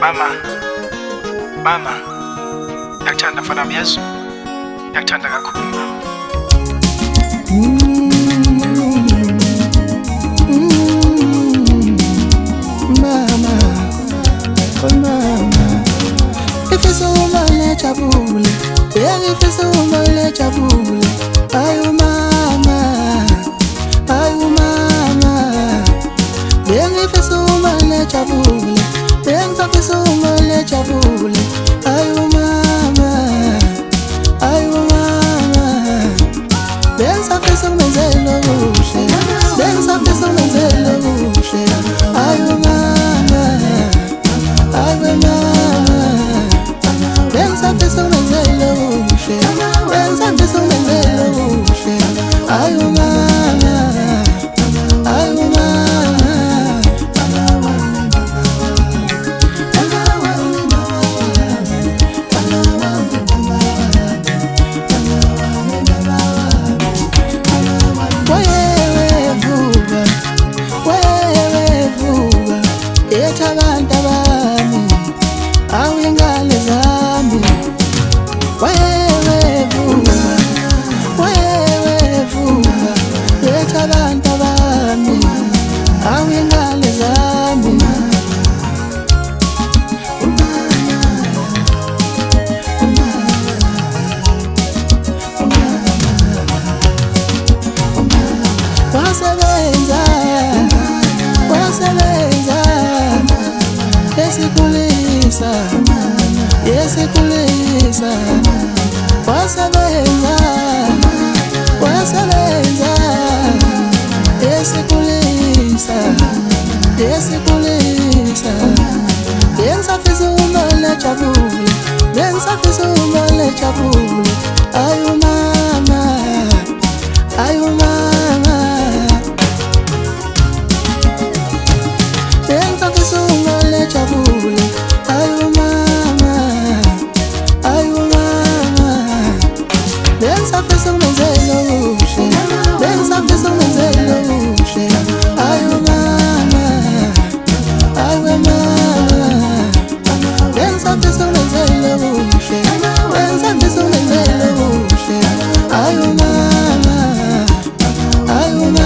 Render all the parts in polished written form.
Mama, mama, yakuthanda mfana Yesu, yakuthanda kakhulu mama. Mama, oh mama, ngifisa uma lejabule, ngifisa uma lejabule. Ayu mama, ayu mama, ngifisa uma lejabule, ngifisa uma lejabule. Ayu mama, ayu mama, ngifisa umenzelo kuhle, ngifisa umenzelo kuhle. Ayu mama, ayu mama, ngifisa umenzelo kuhle, ngifisa umenzelo kuhle. Ayu mama, ayu mama. Abantu bami awingale zami wevuka yetha abantu bami awingale zami wasebenza yesikulisa wasebenza yesikulisa ngensafisa uma lejabule, ngensafisa uma lejabule. Ayu mama, ayu mama, ngensafisa uma lejabule. Ayu mama, ayu mama, ngensafisa umenzelo kuhle, ngensafisa umenzelo kuhle. Ayu mama, ayu mama, ngensafisa umenzelo kuhle, ngensafisa umenzelo kuhle. Ayu mama, ayu mama.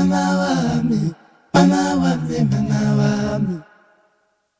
Mama